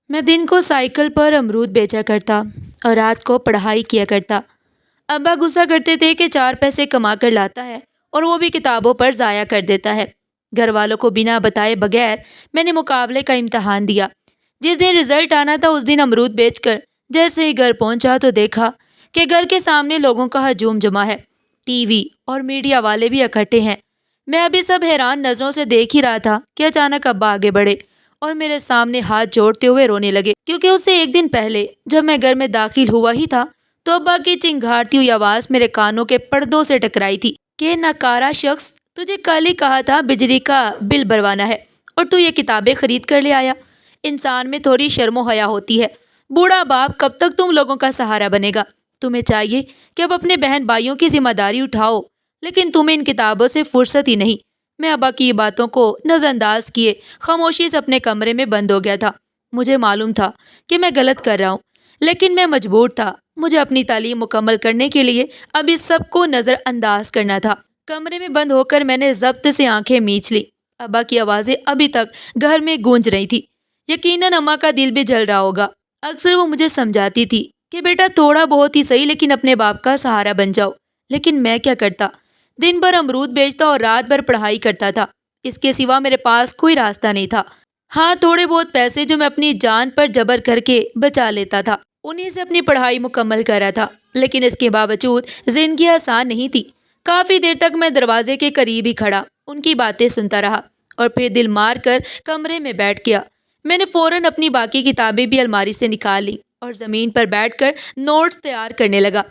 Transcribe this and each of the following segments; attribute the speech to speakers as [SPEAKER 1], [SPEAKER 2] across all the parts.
[SPEAKER 1] میں دن کو سائیکل پر امرود بیچا کرتا اور رات کو پڑھائی کیا کرتا۔ ابا غصہ کرتے تھے کہ 4 پیسے کما کر لاتا ہے اور وہ بھی کتابوں پر ضائع کر دیتا ہے۔ گھر والوں کو بنا بتائے بغیر میں نے مقابلے کا امتحان دیا۔ جس دن رزلٹ آنا تھا اس دن امرود بیچ کر جیسے ہی گھر پہنچا تو دیکھا کہ گھر کے سامنے لوگوں کا ہجوم جمع ہے۔ ٹی وی اور میڈیا والے بھی اکٹھے ہیں۔ میں ابھی سب حیران نظروں سے دیکھ ہی رہا تھا کہ اچانک ابا آگے بڑھے اور میرے سامنے ہاتھ جوڑتے ہوئے رونے لگے، کیونکہ اس سے ایک دن پہلے جب میں گھر میں داخل ہوا ہی تھا تو ابا کی چنگھاڑتی ہوئی آواز میرے کانوں کے پردوں سے ٹکرائی تھی کہ ناکارہ شخص، تجھے کل ہی کہا تھا بجلی کا بل بھروانا ہے اور تو یہ کتابیں خرید کر لے آیا۔ انسان میں تھوڑی شرم و حیا ہوتی ہے۔ بوڑھا باپ کب تک تم لوگوں کا سہارا بنے گا؟ تمہیں چاہیے کہ اب اپنے بہن بھائیوں کی ذمہ داری اٹھاؤ، لیکن تمہیں ان کتابوں سے فرصت ہی نہیں۔ میں ابا کی باتوں کو نظر انداز کیے خاموشی سے اپنے کمرے میں بند ہو گیا تھا۔ مجھے معلوم تھا کہ میں غلط کر رہا ہوں، لیکن میں مجبور تھا۔ مجھے اپنی تعلیم مکمل کرنے کے لیے اب اس سب کو نظر انداز کرنا تھا۔ کمرے میں بند ہو کر میں نے ضبط سے آنکھیں میچ لی۔ ابا کی آوازیں ابھی تک گھر میں گونج رہی تھی۔ یقیناً اماں کا دل بھی جل رہا ہوگا۔ اکثر وہ مجھے سمجھاتی تھی کہ بیٹا تھوڑا بہت ہی صحیح لیکن اپنے باپ کا سہارا بن جاؤ، لیکن میں کیا کرتا؟ دن بھر امرود بیچتا اور رات بھر پڑھائی کرتا تھا۔ اس کے سوا میرے پاس کوئی راستہ نہیں تھا۔ ہاں، تھوڑے بہت پیسے جو میں اپنی جان پر جبر کر کے بچا لیتا تھا، انہیں سے اپنی پڑھائی مکمل کر رہا تھا، لیکن اس کے باوجود زندگی آسان نہیں تھی۔ کافی دیر تک میں دروازے کے قریب ہی کھڑا ان کی باتیں سنتا رہا اور پھر دل مار کر کمرے میں بیٹھ گیا۔ میں نے فوراً اپنی باقی کتابیں بھی الماری سے نکال لی اور زمین پر بیٹھ کر نوٹس تیار کرنے لگا۔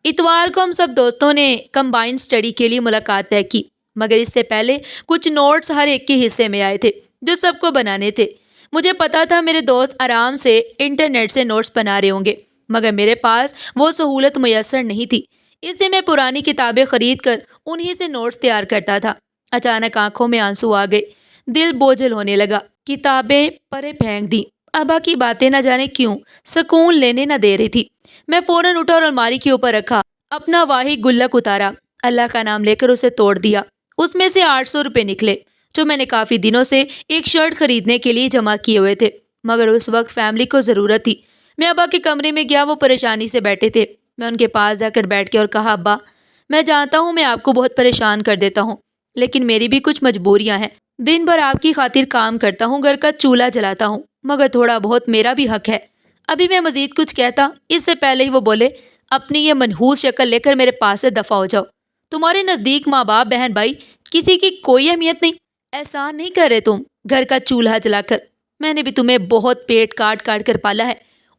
[SPEAKER 1] اتوار کو ہم سب دوستوں نے کمبائنڈ اسٹڈی کے لیے ملاقات طے کی، مگر اس سے پہلے کچھ نوٹس ہر ایک کے حصے میں آئے تھے جو سب کو بنانے تھے۔ مجھے پتا تھا میرے دوست آرام سے انٹرنیٹ سے نوٹس بنا رہے ہوں گے، مگر میرے پاس وہ سہولت میسر نہیں تھی، اس سے میں پرانی کتابیں خرید کر انہی سے نوٹس تیار کرتا تھا۔ اچانک آنکھوں میں آنسو آ گئے، دل بوجھل ہونے لگا، کتابیں پرے پھینک دی۔ ابا کی باتیں نہ جانے کیوں سکون لینے نہ دے رہی تھی۔ میں فوراً اٹھا اور الماری کے اوپر رکھا، اپنا واحد گلک اتارا، اللہ کا نام لے کر اسے توڑ دیا۔ اس میں سے 800 روپے نکلے جو میں نے کافی دنوں سے ایک شرٹ خریدنے کے لیے جمع کیے ہوئے تھے، مگر اس وقت فیملی کو ضرورت تھی۔ میں ابا کے کمرے میں گیا، وہ پریشانی سے بیٹھے تھے۔ میں ان کے پاس جا کر بیٹھ گیا اور کہا، ابا میں جانتا ہوں میں آپ کو بہت پریشان کر دیتا ہوں، لیکن میری بھی کچھ مجبوریاں ہیں۔ دن بھر آپ کی خاطر کام کرتا ہوں، گھر کا چولہا جلاتا ہوں، مگر تھوڑا بہت میرا بھی حق ہے۔ ابھی میں مزید کچھ کہتا اس سے پہلے ہی وہ بولے، اپنی یہ منحوس شکل لے کر میرے پاس سے دفع ہو جاؤ۔ تمہارے نزدیک ماں باپ بہن بھائی کسی کی کوئی اہمیت نہیں؟ احسان نہیں کر رہے تم گھر کا چولہا جلا کر؟ میں نے بھی تمہیں بہت پیٹ کاٹ کاٹ کر پالا ہے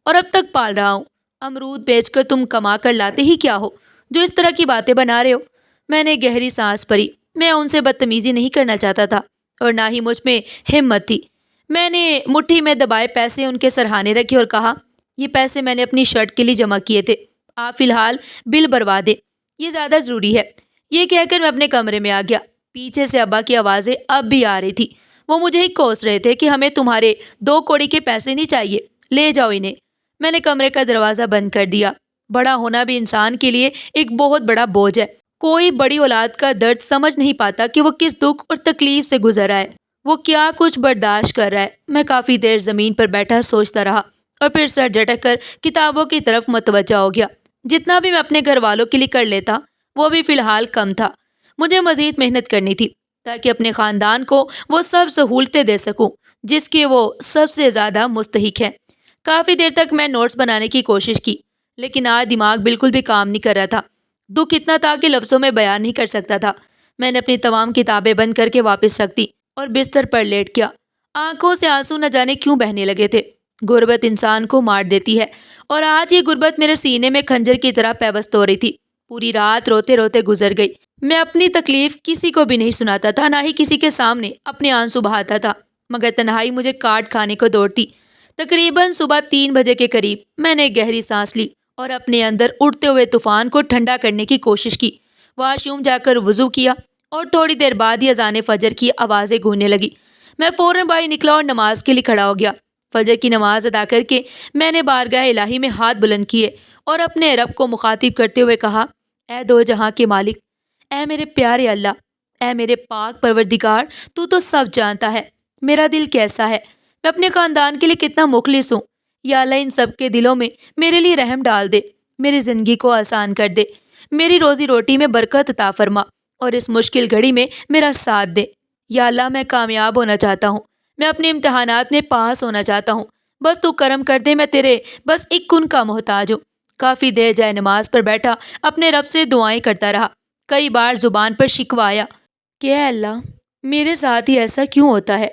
[SPEAKER 1] اور اب تک پال رہا ہوں۔ امرود بیچ کر تم کما کر لاتے ہی کیا ہو جو اس طرح کی باتیں بنا رہے ہو؟ میں نے گہری سانس بھری۔ میں ان سے بدتمیزی نہیں کرنا چاہتا تھا اور نہ ہی مجھ میں ہمت تھی۔ میں نے مٹھی میں دبائے پیسے ان کے سرہانے رکھے اور کہا، یہ پیسے میں نے اپنی شرٹ کے لیے جمع کیے تھے، آپ فی الحال بل بھروا دیں، یہ زیادہ ضروری ہے۔ یہ کہہ کر میں اپنے کمرے میں آ گیا۔ پیچھے سے ابا کی آوازیں اب بھی آ رہی تھی۔ وہ مجھے ہی کوس رہے تھے کہ ہمیں تمہارے 2 کوڑی کے پیسے نہیں چاہیے، لے جاؤ انہیں۔ میں نے کمرے کا دروازہ بند کر دیا۔ بڑا ہونا بھی انسان کے لیے ایک بہت بڑا بوجھ ہے۔ کوئی بڑی اولاد کا درد سمجھ نہیں پاتا کہ وہ کس دکھ اور تکلیف سے گزر رہا ہے، وہ کیا کچھ برداشت کر رہا ہے۔ میں کافی دیر زمین پر بیٹھا سوچتا رہا اور پھر سر جھٹک کر کتابوں کی طرف متوجہ ہو گیا۔ جتنا بھی میں اپنے گھر والوں کے لیے کر لیتا وہ بھی فی الحال کم تھا۔ مجھے مزید محنت کرنی تھی تاکہ اپنے خاندان کو وہ سب سہولتیں دے سکوں جس کے وہ سب سے زیادہ مستحق ہیں۔ کافی دیر تک میں نوٹس بنانے کی کوشش کی، لیکن آج دماغ بالکل بھی کام نہیں کر رہا تھا۔ دکھ اتنا تھا کہ لفظوں میں بیان نہیں کر سکتا تھا۔ میں نے اپنی تمام کتابیں بند کر کے واپس رکھ دی اور بستر پر لیٹ گیا۔ آنکھوں سے آنسو نہ جانے کیوں بہنے لگے تھے۔ غربت انسان کو مار دیتی ہے اور آج یہ غربت میرے سینے میں خنجر کی طرح پیوست ہو رہی تھی۔ پوری رات روتے روتے گزر گئی۔ میں اپنی تکلیف کسی کو بھی نہیں سناتا تھا، نہ ہی کسی کے سامنے اپنے آنسو بہاتا تھا، مگر تنہائی مجھے کاٹ کھانے کو دوڑتی۔ تقریباً صبح 3 بجے کے قریب میں نے گہری سانس لی اور اپنے اندر اڑتے ہوئے طوفان کو ٹھنڈا کرنے کی کوشش کی۔ واش روم جا کر وضو کیا اور تھوڑی دیر بعد ہی اذان فجر کی آوازیں گونجنے لگی۔ میں فوراً باہر نکلا اور نماز کے لیے کھڑا ہو گیا۔ فجر کی نماز ادا کر کے میں نے بارگاہ الہی میں ہاتھ بلند کیے اور اپنے رب کو مخاطب کرتے ہوئے کہا، اے دو جہاں کے مالک، اے میرے پیارے اللہ، اے میرے پاک پروردگار، تو سب جانتا ہے میرا دل کیسا ہے، میں اپنے خاندان کے لیے کتنا مخلص ہوں، یا اللہ ان سب کے دلوں میں میرے لیے رحم ڈال دے، میری زندگی کو آسان کر دے، میری روزی روٹی میں برکت عطا فرما اور اس مشکل گھڑی میں میرا ساتھ دے۔ یا اللہ میں کامیاب ہونا چاہتا ہوں، میں اپنے امتحانات میں پاس ہونا چاہتا ہوں، بس تو کرم کر دے، میں تیرے بس ایک کن کا محتاج ہوں۔ کافی دیر جائے نماز پر بیٹھا اپنے رب سے دعائیں کرتا رہا، کئی بار زبان پر شکوہ آیا کہ اے اللہ میرے ساتھ ہی ایسا کیوں ہوتا ہے،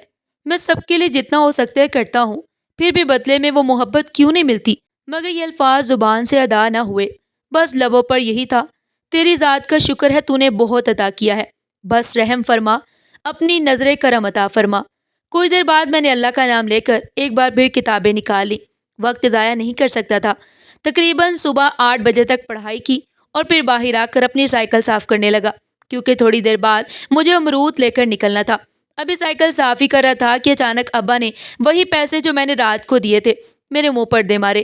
[SPEAKER 1] میں سب کے لیے جتنا ہو سکتا ہے کرتا ہوں، پھر بھی بدلے میں وہ محبت کیوں نہیں ملتی۔ مگر یہ الفاظ زبان سے ادا نہ ہوئے، بس لبوں پر یہی تھا، تیری ذات کا شکر ہے، تو نے بہت عطا کیا ہے، بس رحم فرما، اپنی نظر کرم عطا فرما۔ کچھ دیر بعد میں نے اللہ کا نام لے کر ایک بار پھر کتابیں نکال لی، وقت ضائع نہیں کر سکتا تھا۔ تقریباً صبح 8 بجے تک پڑھائی کی اور پھر باہر آ کر اپنی سائیکل صاف کرنے لگا، کیونکہ تھوڑی دیر بعد مجھے امرود لے کر نکلنا تھا۔ ابھی سائیکل صاف ہی کر رہا تھا کہ اچانک ابا نے وہی پیسے جو میں نے رات کو دیے تھے میرے منہ پر دے مارے۔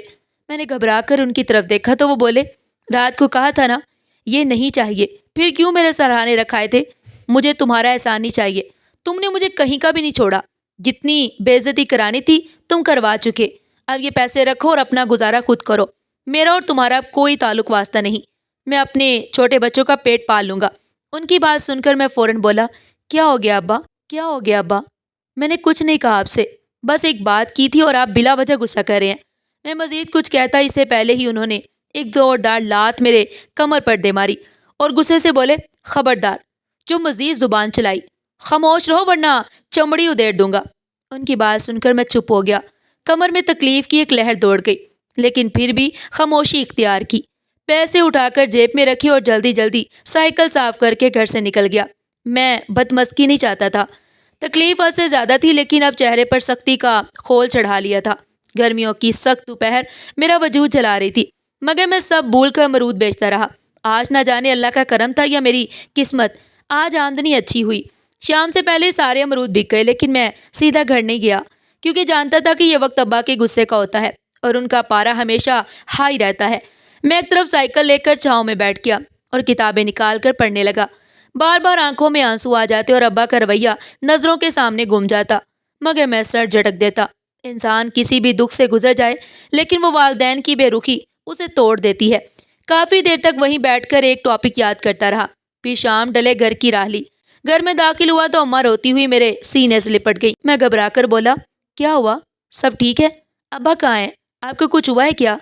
[SPEAKER 1] میں نے گھبرا کر ان کی طرف دیکھا تو وہ بولے، رات کو کہا تھا نا یہ نہیں چاہیے، پھر کیوں میرے سرہانے رکھائے تھے؟ مجھے تمہارا احسان نہیں چاہیے، تم نے مجھے کہیں کا بھی نہیں چھوڑا، جتنی بے عزتی کرانی تھی تم کروا چکے، اب یہ پیسے رکھو اور اپنا گزارا خود کرو، میرا اور تمہارا کوئی تعلق واسطہ نہیں، میں اپنے چھوٹے بچوں کا پیٹ پال لوں گا۔ ان کی بات سن کر میں فوراً بولا، کیا ہو گیا ابا؟ کیا ہو گیا ابا؟ میں نے کچھ نہیں کہا آپ سے، بس ایک بات کی تھی اور آپ بلا وجہ غصہ کر رہے ہیں۔ میں مزید کچھ کہتا اس سے پہلے ہی انہوں نے ایک زوردار لات میرے کمر پر دے ماری اور غصے سے بولے، خبردار جو مزید زبان چلائی، خاموش رہو ورنہ چمڑی ادھیڑ دوں گا۔ ان کی بات سن کر میں چپ ہو گیا، کمر میں تکلیف کی ایک لہر دوڑ گئی، لیکن پھر بھی خاموشی اختیار کی، پیسے اٹھا کر جیب میں رکھے اور جلدی جلدی سائیکل صاف کر کے گھر سے نکل گیا۔ میں بدمزگی نہیں چاہتا تھا، تکلیف حد سے زیادہ تھی، لیکن اب چہرے پر سختی کا خول چڑھا لیا تھا۔ گرمیوں کی سخت دوپہر میرا وجود جلا رہی تھی، مگر میں سب بھول کر امرود بیچتا رہا۔ آج نہ جانے اللہ کا کرم تھا یا میری قسمت، آج آمدنی اچھی ہوئی۔ شام سے پہلے سارے امرود بک گئے، لیکن میں سیدھا گھر نہیں گیا، کیونکہ جانتا تھا کہ یہ وقت ابا کے غصے کا ہوتا ہے اور ان کا پارا ہمیشہ ہائی رہتا ہے۔ میں ایک طرف سائیکل لے کر چھاؤں میں بیٹھ گیا اور کتابیں نکال کر پڑھنے لگا۔ بار بار آنکھوں میں آنسو آ جاتے اور ابا کا رویہ نظروں کے سامنے گم جاتا، مگر میں سر جھٹک دیتا۔ انسان کسی بھی دکھ سے گزر جائے، لیکن وہ والدین کی بے رخی اسے توڑ دیتی ہے۔ کافی دیر تک وہیں بیٹھ کر ایک ٹاپک یاد کرتا رہا، پھر شام ڈلے گھر کی راہ لی۔ گھر میں داخل ہوا تو اماں روتی ہوئی میرے سینے سے لپٹ گئی۔ میں گھبرا کر بولا، کیا ہوا؟ سب ٹھیک ہے؟ ابا کہاں ہیں؟ آپ کو کچھ ہوا ہے کیا؟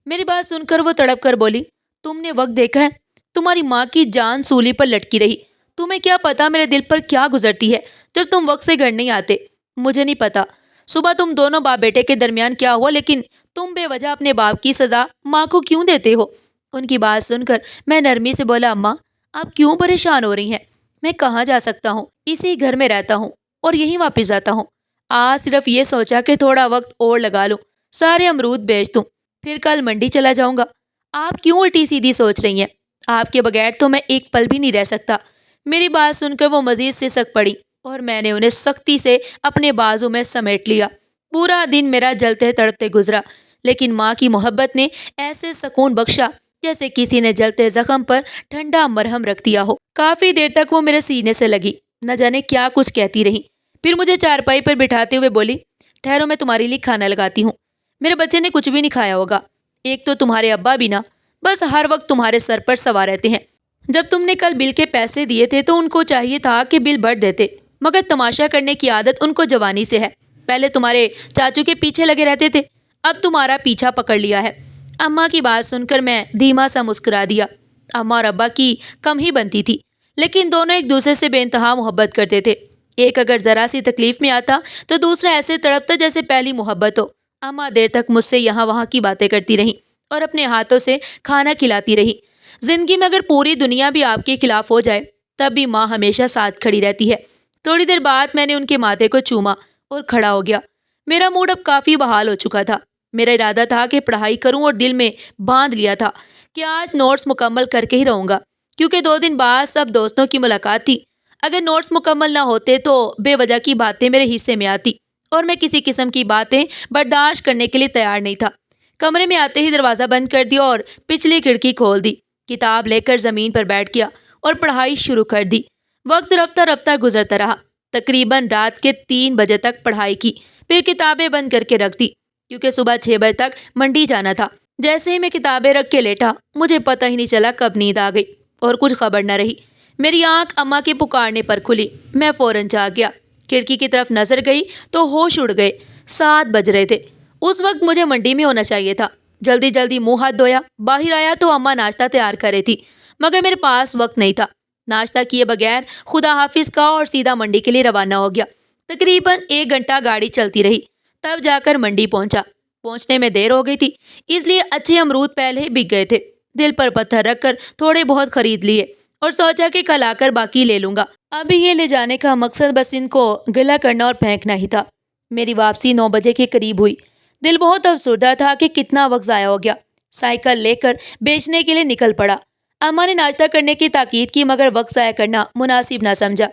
[SPEAKER 1] میری بات سن کر وہ تڑپ کر بولی، تم نے وقت دیکھا ہے؟ تمہاری ماں کی جان سولی پر لٹکی رہی، تمہیں کیا پتا میرے دل پر کیا گزرتی ہے جب تم وقت سے گھر نہیں آتے؟ مجھے نہیں پتا صبح تم دونوں باپ بیٹے کے درمیان کیا ہوا، لیکن تم بے وجہ اپنے باپ کی سزا ماں کو کیوں دیتے ہو؟ ان کی بات سن کر میں نرمی سے بولا، اماں آپ کیوں پریشان ہو رہی ہیں؟ میں کہاں جا سکتا ہوں، اسی گھر میں رہتا ہوں اور یہیں واپس جاتا ہوں۔ آج صرف یہ سوچا کہ تھوڑا وقت اور لگا لوں، سارے امرود بیچ دوں، پھر کل منڈی چلا جاؤں گا۔ آپ کیوں الٹی سیدھی سوچ رہی ہیں؟ آپ کے بغیر تو میں ایک پل بھی نہیں رہ سکتا۔ میری بات سن کر وہ مزید سسک پڑی اور میں نے انہیں سختی سے اپنے بازو میں سمیٹ لیا۔ پورا دن میرا جلتے تڑپتے گزرا، لیکن ماں کی محبت نے ایسے سکون بخشا جیسے کسی نے جلتے زخم پر ٹھنڈا مرہم رکھ دیا ہو۔ کافی دیر تک وہ میرے سینے سے لگی، نہ جانے کیا کچھ کہتی رہی، پھر مجھے چارپائی پر بٹھاتے ہوئے بولی، ٹھہرو میں تمہارے لیے کھانا لگاتی ہوں۔ میرے بچے نے کچھ بھی نہیں کھایا ہوگا، ایک تو تمہارے ابا بھی نہ بس ہر وقت تمہارے سر پر سوار رہتے ہیں۔ جب تم نے کل بل کے پیسے دیے تھے تو ان کو چاہیے تھا کہ بل بھر دیتے، مگر تماشا کرنے کی عادت ان کو جوانی سے ہے۔ پہلے تمہارے چاچو کے پیچھے لگے رہتے تھے، اب تمہارا پیچھا پکڑ لیا ہے۔ اماں کی بات سن کر میں دھیما سا مسکرا دیا۔ اماں اور ابا کی کم ہی بنتی تھی، لیکن دونوں ایک دوسرے سے بے انتہا محبت کرتے تھے۔ ایک اگر ذرا سی تکلیف میں آتا تو دوسرا ایسے تڑپتا جیسے پہلی محبت ہو۔ اماں دیر تک مجھ سے یہاں وہاں کی باتیں کرتی رہیں اور اپنے ہاتھوں سے کھانا کھلاتی رہی۔ زندگی میں اگر پوری دنیا بھی آپ کے خلاف ہو جائے تب بھی ماں ہمیشہ ساتھ کھڑی رہتی ہے۔ تھوڑی دیر بعد میں نے ان کے ماتھے کو چوما اور کھڑا ہو گیا۔ میرا موڈ اب کافی بحال ہو چکا تھا۔ میرا ارادہ تھا کہ پڑھائی کروں اور دل میں باندھ لیا تھا کہ آج نوٹس مکمل کر کے ہی رہوں گا، کیونکہ 2 دن بعد سب دوستوں کی ملاقات تھی۔ اگر نوٹس مکمل نہ ہوتے تو بے وجہ کی باتیں میرے حصے میں آتی اور میں کسی قسم کی باتیں برداشت کرنے کے لیے تیار نہیں تھا۔ کمرے میں آتے ہی دروازہ بند کر دیا اور پچھلی کھڑکی کھول دی، کتاب لے کر زمین پر بیٹھ گیا اور پڑھائی شروع کر دی۔ وقت رفتہ رفتہ گزرتا رہا، تقریباً رات کے 3 بجے تک پڑھائی کی، پھر کتابیں بند کر کے رکھ دی، کیونکہ صبح 6 بجے تک منڈی جانا تھا۔ جیسے ہی میں کتابیں رکھ کے لیٹا، مجھے پتہ ہی نہیں چلا کب نیند آ گئی اور کچھ خبر نہ رہی۔ میری آنکھ اماں کے پکارنے پر کھلی۔ میں فوراً جاگ گیا، کھڑکی کی طرف نظر گئی تو ہوش اڑ گئے۔ 7 بج رہے تھے۔ اس وقت مجھے منڈی میں ہونا چاہیے تھا۔ جلدی جلدی منہ ہاتھ دھویا، باہر آیا تو اماں ناشتہ تیار کر رہی تھی، مگر میرے پاس وقت نہیں تھا۔ ناشتہ کیے بغیر خدا حافظ کا اور سیدھا منڈی کے لیے روانہ ہو گیا۔ تقریباً 1 گھنٹہ گاڑی چلتی رہی، تب جا کر منڈی پہنچا۔ پہنچنے میں دیر ہو گئی تھی، اس لیے اچھے امرود پہلے ہی بک گئے تھے۔ دل پر پتھر رکھ کر تھوڑے بہت خرید لیے اور سوچا کہ کل آ کر باقی لے لوں گا۔ ابھی یہ لے جانے کا مقصد بس ان کو گلا کرنا اور پھینکنا ہی تھا۔ میری واپسی 9 بجے کے قریب ہوئی۔ دل بہت افسردہ تھا کہ کتنا وقت ضائع ہو گیا۔ سائیکل لے کر بیچنے کے لیے نکل پڑا۔ اماں نے ناشتہ کرنے کی تاکید کی، مگر وقت ضائع کرنا مناسب نہ سمجھا۔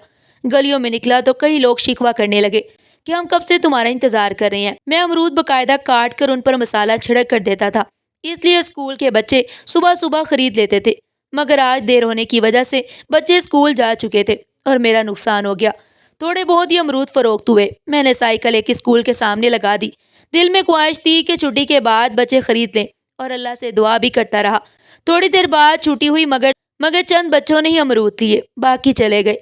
[SPEAKER 1] گلیوں میں نکلا تو کئی لوگ شکوہ کرنے لگے کہ ہم کب سے تمہارا انتظار کر رہے ہیں۔ میں امرود باقاعدہ کاٹ کر ان پر مسالہ چھڑک کر دیتا تھا، اس لیے اسکول کے بچے صبح صبح خرید لیتے تھے، مگر آج دیر ہونے کی وجہ سے بچے اسکول جا چکے تھے اور میرا نقصان ہو گیا۔ تھوڑے بہت ہی امرود فروخت ہوئے۔ میں نے سائیکل ایک اسکول کے سامنے لگا دی۔ دل میں خواہش تھی کہ چھٹی کے بعد بچے خرید لیں، اور اللہ سے دعا بھی کرتا رہا۔ تھوڑی دیر بعد چھٹی ہوئی، مگر چند بچوں نے ہی امرود لیے، باقی چلے گئے۔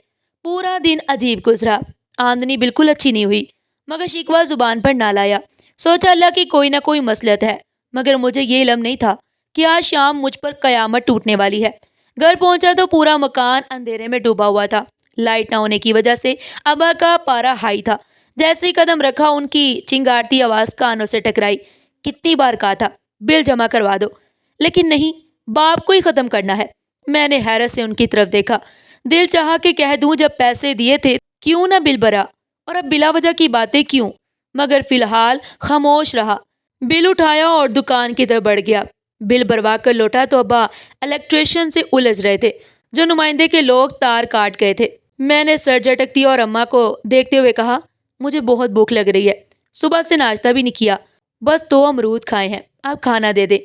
[SPEAKER 1] پورا دن عجیب گزرا۔ آمدنی بالکل اچھی نہیں ہوئی، مگر شکوہ زبان پر نہ لایا۔ سوچا اللہ کی کوئی نہ کوئی مصلحت ہے، مگر مجھے یہ علم نہیں تھا کہ آج شام مجھ پر قیامت ٹوٹنے والی ہے۔ گھر پہنچا تو پورا مکان اندھیرے میں ڈوبا ہوا تھا۔ لائٹ نہ ہونے کی وجہ سے ابا کا پارا ہائی تھا۔ جیسے ہی قدم رکھا، ان کی چنگارتی آواز کانوں سے ٹکرائی۔ کتنی بار کہا تھا بل جمع کروا دو، لیکن نہیں، باپ کو ہی ختم کرنا ہے۔ میں نے حیرت سے ان کی طرف دیکھا۔ دل چاہا کہ کہہ دوں جب پیسے دیے تھے کیوں نہ بل بھرا، اور اب بلا وجہ کی باتیں کیوں، مگر فی الحال خاموش رہا۔ بل اٹھایا اور دکان کی طرف بڑھ گیا۔ بل بھروا کر لوٹا تو ابا الیکٹریشین سے الجھ رہے تھے، جو نمائندے کے لوگ تار کاٹ گئے تھے۔ میں نے سر جھٹک دیا اور اماں کو دیکھتے ہوئے کہا، مجھے بہت بھوک لگ رہی ہے، صبح سے ناشتہ بھی نہیں کیا، بس 2 امرود کھائے ہیں، آپ کھانا دے دے۔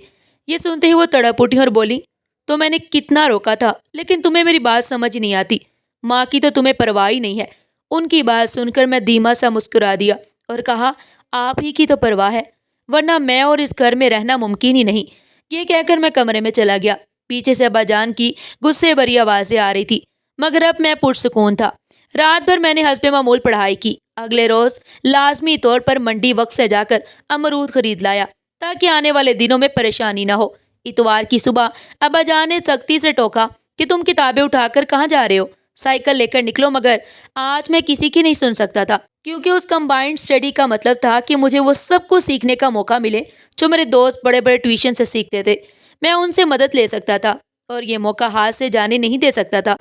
[SPEAKER 1] یہ سنتے ہی وہ تڑپ اٹھی اور بولی، تو میں نے کتنا روکا تھا، لیکن تمہیں میری بات سمجھ نہیں آتی، ماں کی تو تمہیں پرواہ ہی نہیں ہے۔ ان کی بات سن کر میں دھیما سا مسکرا دیا اور کہا، آپ ہی کی تو پرواہ ہے، ورنہ میں اور اس گھر میں رہنا ممکن ہی نہیں۔ یہ کہہ کر میں کمرے میں چلا گیا۔ پیچھے سے ابا جان کی غصے بھری آوازیں آ رہی تھی، مگر اب میں پرسکون تھا۔ رات بھر میں نے حسب معمول پڑھائی کی۔ اگلے روز لازمی طور پر منڈی وقت سے جا کر امرود خرید لایا، تاکہ آنے والے دنوں میں پریشانی نہ ہو۔ اتوار کی صبح ابا جان نے سختی سے ٹوکا کہ تم کتابیں اٹھا کر کہاں جا رہے ہو؟ سائیکل لے کر نکلو، مگر آج میں کسی کی نہیں سن سکتا تھا، کیونکہ اس کمبائنڈ اسٹڈی کا مطلب تھا کہ مجھے وہ سب کچھ سیکھنے کا موقع ملے جو میرے دوست بڑے بڑے ٹیوشن سے سیکھتے تھے۔ میں ان سے مدد لے سکتا تھا اور یہ موقع ہاتھ سے جانے نہیں دے سکتا تھا۔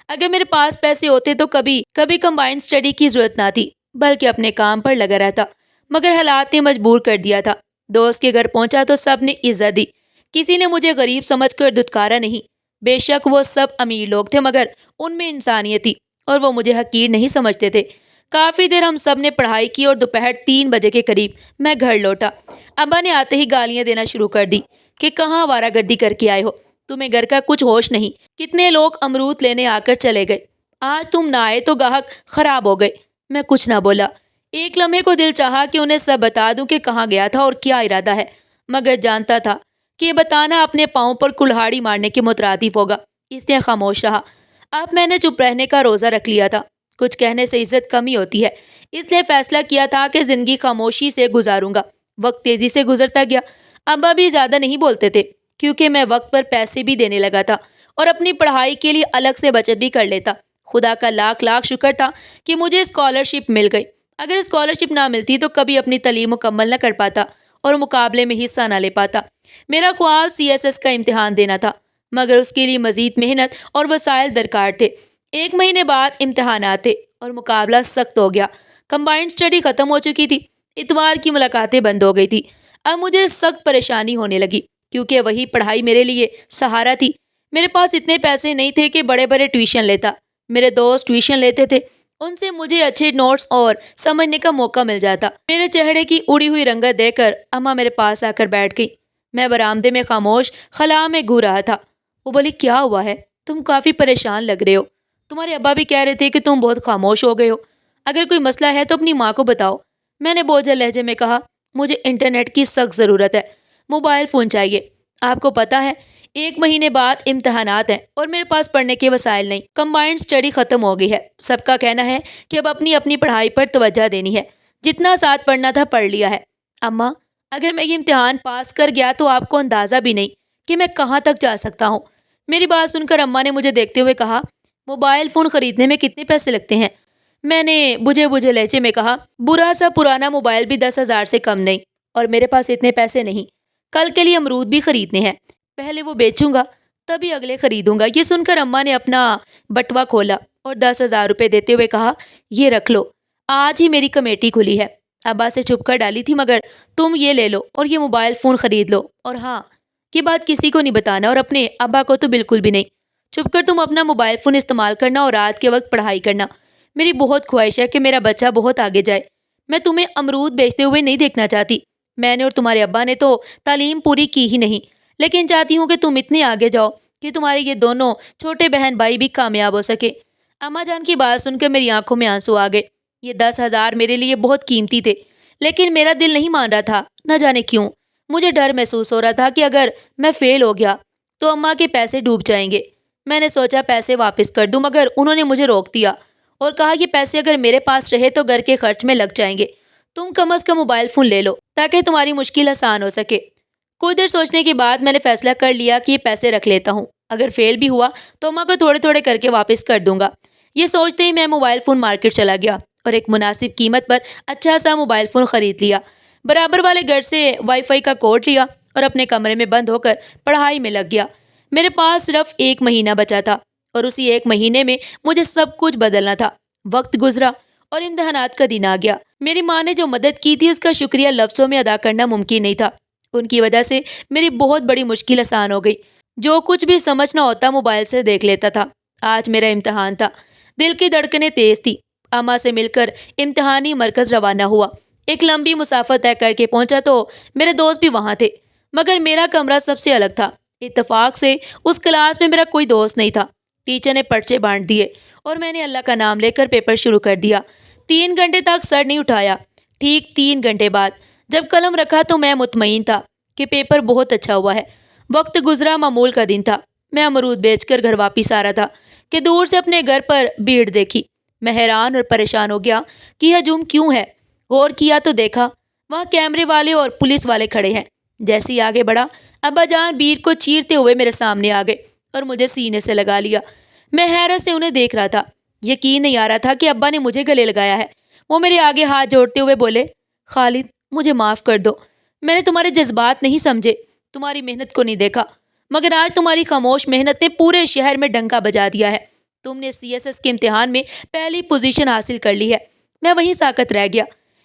[SPEAKER 1] اگر میرے پاس پیسے ہوتے تو کبھی کمبائنڈ اسٹڈی کی ضرورت نہ تھی، بلکہ اپنے کام پر لگا رہتا، مگر حالات نے مجبور کر دیا تھا۔ دوست کے گھر پہنچا تو سب نے عزت دی، کسی نے مجھے غریب سمجھ کر دھتکارا نہیں۔ بے شک وہ سب امیر لوگ تھے، مگر ان میں انسانیت تھی اور وہ مجھے حقیر نہیں سمجھتے تھے۔ کافی دیر ہم سب نے پڑھائی کی اور دوپہر 3 بجے کے قریب میں گھر لوٹا۔ ابا نے آتے ہی گالیاں دینا شروع کر دی کہ کہاں آوارہ گردی کر کے آئے ہو، تمہیں گھر کا کچھ ہوش نہیں، کتنے لوگ امرود لینے آ کر چلے گئے، آج تم نہ آئے تو گاہک خراب ہو گئے۔ میں کچھ نہ بولا۔ ایک لمحے کو دل چاہا کہ انہیں سب بتا دوں کہ کہاں گیا تھا اور کیا ارادہ ہے، مگر جانتا تھا کہ یہ بتانا اپنے پاؤں پر کلہاڑی مارنے کے مترادف ہوگا، اس لیے خاموش رہا۔ اب میں نے چپ رہنے کا روزہ رکھ لیا تھا۔ کچھ کہنے سے عزت کم ہی ہوتی ہے، اس لیے فیصلہ کیا تھا کہ زندگی خاموشی سے گزاروں گا۔ وقت تیزی سے گزرتا گیا۔ ابا بھی زیادہ نہیں بولتے تھے، کیونکہ میں وقت پر پیسے بھی دینے لگا تھا اور اپنی پڑھائی کے لیے الگ سے بچت بھی کر لیتا۔ خدا کا لاکھ لاکھ شکر تھا کہ مجھے اسکالرشپ مل گئی۔ اگر اسکالرشپ نہ ملتی تو کبھی اپنی تعلیم مکمل نہ کر پاتا اور مقابلے میں حصہ نہ لے پاتا۔ میرا خواب CSS کا امتحان دینا تھا، مگر اس کے لیے مزید محنت اور وسائل درکار تھے۔ 1 مہینے بعد امتحانات تھے اور مقابلہ سخت ہو گیا۔ کمبائنڈ اسٹڈی ختم ہو چکی تھی۔ اتوار کی ملاقاتیں بند ہو گئی تھی۔ اب مجھے سخت پریشانی ہونے لگی، کیونکہ وہی پڑھائی میرے لیے سہارا تھی۔ میرے پاس اتنے پیسے نہیں تھے کہ بڑے بڑے ٹیوشن لیتا۔ میرے دوست ٹیوشن لیتے تھے، ان سے مجھے اچھے نوٹس اور سمجھنے کا موقع مل جاتا۔ میرے چہرے کی اڑی ہوئی رنگت دیکھ کر اماں میرے پاس آ کر بیٹھ گئی۔ میں برآمدے میں خاموش خلا میں گھو رہا تھا۔ وہ بولی، کیا ہوا ہے؟ تم کافی پریشان لگ رہے ہو۔ تمہارے ابا بھی کہہ رہے تھے کہ تم بہت خاموش ہو گئے ہو، اگر کوئی مسئلہ ہے تو اپنی ماں کو بتاؤ۔ میں نے بوجھل لہجے میں کہا، مجھے انٹرنیٹ کی سخت ضرورت ہے، موبائل فون چاہیے۔ آپ کو پتا ہے 1 مہینے بعد امتحانات ہیں اور میرے پاس پڑھنے کے وسائل نہیں۔ کمبائنڈ اسٹڈی ختم ہو گئی ہے۔ سب کا کہنا ہے کہ اب اپنی اپنی پڑھائی پر توجہ دینی ہے، جتنا ساتھ پڑھنا تھا پڑھ لیا ہے۔ اماں، اگر میں یہ امتحان پاس کر گیا تو آپ کو اندازہ بھی نہیں کہ میں کہاں تک جا سکتا ہوں۔ میری بات سن کر اماں نے مجھے دیکھتے ہوئے کہا، موبائل فون خریدنے میں کتنے پیسے لگتے ہیں؟ میں نے بجھے لہجے میں کہا، برا سا پرانا موبائل بھی 10,000 سے کم نہیں، اور میرے پاس اتنے پیسے نہیں۔ کل کے لیے امرود بھی خریدنے ہیں، پہلے وہ بیچوں گا تبھی اگلے خریدوں گا۔ یہ سن کر اماں نے اپنا بٹوا کھولا اور 10,000 روپے دیتے ہوئے کہا، یہ رکھ لو، آج ہی میری کمیٹی کھلی ہے، ابا سے چھپ کر ڈالی تھی، مگر تم یہ لے لو اور یہ موبائل فون خرید لو، اور ہاں، یہ بات کسی کو نہیں بتانا، اور اپنے ابا کو تو بالکل بھی نہیں۔ چھپ کر تم اپنا موبائل فون استعمال کرنا اور رات کے وقت پڑھائی کرنا۔ میری بہت خواہش ہے کہ میرا بچہ بہت آگے جائے۔ میں تمہیں امرود بیچتے ہوئے نہیں دیکھنا چاہتی۔ میں نے اور تمہارے ابا نے تو تعلیم پوری کی ہی نہیں، لیکن چاہتی ہوں کہ تم اتنے آگے جاؤ کہ تمہارے یہ دونوں چھوٹے بہن بھائی بھی کامیاب ہو سکے۔ اماں جان کی بات سن کر میری آنکھوں میں آنسو آ گئے۔ یہ 10,000 میرے لیے بہت قیمتی تھے، لیکن میرا دل نہیں مان رہا تھا، نہ جانے کیوں۔ مجھے ڈر محسوس ہو رہا تھا کہ اگر میں فیل ہو گیا تو اماں کے پیسے ڈوب جائیں گے۔ میں نے سوچا پیسے واپس کر دوں، مگر انہوں نے مجھے روک دیا اور کہا یہ پیسے اگر میرے پاس رہے تو گھر کے خرچ میں لگ جائیں گے، تم کم از کم موبائل فون لے لو تاکہ تمہاری مشکل آسان ہو سکے۔ کچھ دیر سوچنے کے بعد میں نے فیصلہ کر لیا کہ یہ پیسے رکھ لیتا ہوں، اگر فیل بھی ہوا تو اماں کو تھوڑے تھوڑے کر کے واپس کر دوں گا۔ یہ سوچتے ہی میں موبائل فون مارکیٹ چلا گیا اور ایک مناسب قیمت پر اچھا سا موبائل فون خرید لیا۔ برابر والے گھر سے وائی فائی کا کوڈ لیا اور اپنے کمرے میں بند ہو کر پڑھائی میں لگ گیا۔ میرے پاس صرف 1 مہینہ بچا تھا اور اسی 1 مہینے میں مجھے سب کچھ بدلنا تھا۔ وقت گزرا اور امتحانات کا دن آ گیا۔ میری ماں نے جو مدد کی تھی اس کا شکریہ لفظوں میں ادا کرنا ممکن نہیں تھا۔ ان کی وجہ سے میری بہت بڑی مشکل آسان ہو گئی۔ جو کچھ بھی سمجھنا ہوتا موبائل سے دیکھ لیتا تھا۔ آج میرا امتحان تھا، دل کی دھڑکنیں تیز تھی۔ اماں سے مل کر امتحانی مرکز روانہ ہوا۔ ایک لمبی مسافت طے کر کے پہنچا تو میرے دوست بھی وہاں تھے، مگر میرا کمرہ سب سے الگ تھا۔ اتفاق سے اس کلاس میں میرا کوئی دوست نہیں تھا۔ ٹیچر نے پرچے بانٹ دیے اور میں نے اللہ کا نام لے کر پیپر شروع کر دیا۔ 3 گھنٹے تک سر نہیں اٹھایا۔ ٹھیک 3 گھنٹے بعد جب قلم رکھا تو میں مطمئن تھا کہ پیپر بہت اچھا ہوا ہے۔ وقت گزرا، معمول کا دن تھا۔ میں امرود بیچ کر گھر واپس آ رہا تھا کہ دور سے اپنے گھر پر بھیڑ دیکھی۔ میں حیران اور پریشان ہو گیا کہ یہ ہجوم کیوں ہے۔ غور کیا تو دیکھا وہاں کیمرے والے اور پولیس والے کھڑے ہیں۔ جیسے ہی آگے بڑھا، ابا جان بھیڑ کو چیرتے ہوئے میرے سامنے آ گئے اور مجھے سینے سے لگا لیا۔ میں حیرت سے انہیں دیکھ رہا تھا۔ یقین نہیں آ رہا تھا کہ ابا نے مجھے گلے لگایا ہے۔ وہ میرے آگے ہاتھ جوڑتے ہوئے بولے، خالد مجھے معاف کر دو، میں نے تمہارے جذبات نہیں سمجھے، تمہاری محنت کو نہیں دیکھا، مگر آج تمہاری خاموش محنت نے پورے شہر میں ڈنکا بجا دیا ہے۔ تم نے CSS کے امتحان میں پہلی پوزیشن حاصل کر لی ہے۔ میں وہیں ساکت رہ گیا۔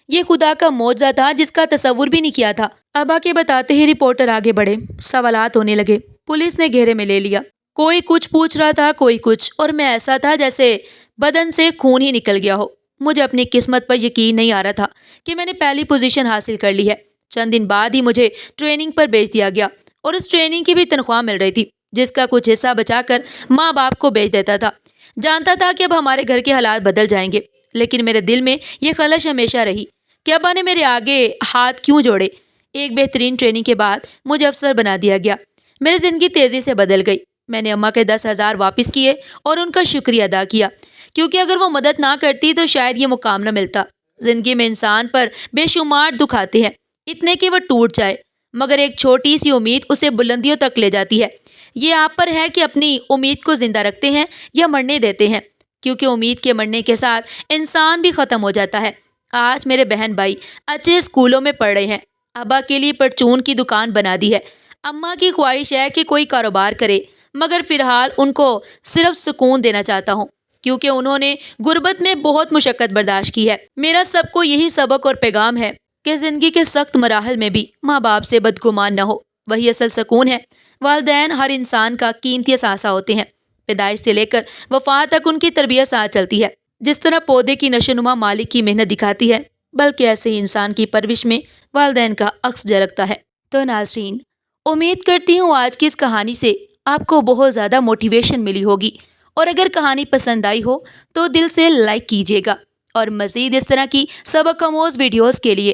[SPEAKER 1] یہ خدا کا معجزہ تھا جس کا تصور بھی نہیں کیا تھا۔ ابا کے بتاتے ہی رپورٹر آگے بڑھے، سوالات ہونے لگے۔ پولیس نے گھیرے میں لے لیا۔ کوئی کچھ پوچھ رہا تھا، کوئی کچھ، اور میں ایسا تھا جیسے بدن سے خون ہی نکل گیا ہو۔ مجھے اپنی قسمت پر یقین نہیں آ رہا تھا کہ میں نے پہلی پوزیشن حاصل کر لی ہے۔ چند دن بعد ہی مجھے ٹریننگ پر بھیج دیا گیا اور اس ٹریننگ کی بھی تنخواہ مل رہی تھی، جس کا کچھ حصہ بچا کر ماں باپ کو بیچ دیتا تھا۔ جانتا تھا کہ اب ہمارے گھر کے حالات بدل جائیں گے، لیکن میرے دل میں یہ خلش ہمیشہ رہی کہ ابا نے میرے آگے ہاتھ کیوں جوڑے۔ ایک بہترین ٹریننگ کے بعد مجھے افسر بنا دیا گیا۔ میری زندگی تیزی سے بدل گئی۔ میں نے اماں کے 10,000 واپس کیے اور ان کا شکریہ ادا کیا، کیونکہ اگر وہ مدد نہ کرتی تو شاید یہ مقام نہ ملتا۔ زندگی میں انسان پر بے شمار دکھ آتے ہیں، اتنے کہ وہ ٹوٹ جائے، مگر ایک چھوٹی سی امید اسے بلندیوں تک لے جاتی ہے۔ یہ آپ پر ہے کہ اپنی امید کو زندہ رکھتے ہیں یا مرنے دیتے ہیں، کیونکہ امید کے مرنے کے ساتھ انسان بھی ختم ہو جاتا ہے۔ آج میرے بہن بھائی اچھے اسکولوں میں پڑھ رہے ہیں۔ ابا کے لیے پرچون کی دکان بنا دی ہے۔ اماں کی خواہش ہے کہ کوئی کاروبار کرے، مگر فی الحال ان کو صرف سکون دینا چاہتا ہوں، کیونکہ انہوں نے غربت میں بہت مشقت برداشت کی ہے۔ میرا سب کو یہی سبق اور پیغام ہے کہ زندگی کے سخت مراحل میں بھی ماں باپ سے بدگمان نہ ہو، وہی اصل سکون ہے۔ والدین ہر انسان کا قیمتی اثاثہ ہوتے ہیں۔ پیدائش سے لے کر وفات تک ان کی تربیت ساتھ چلتی ہے۔ جس طرح پودے کی نشوونما مالک کی محنت دکھاتی ہے، بلکہ ایسے ہی انسان کی پرورش میں والدین کا عکس جھلکتا ہے۔ تو ناظرین، امید کرتی ہوں آج کی اس کہانی سے آپ کو بہت زیادہ موٹیویشن ملی ہوگی، اور اگر کہانی پسند آئی ہو تو دل سے لائک کیجیے گا، اور مزید اس طرح کی سبق آموز ویڈیوز کے لیے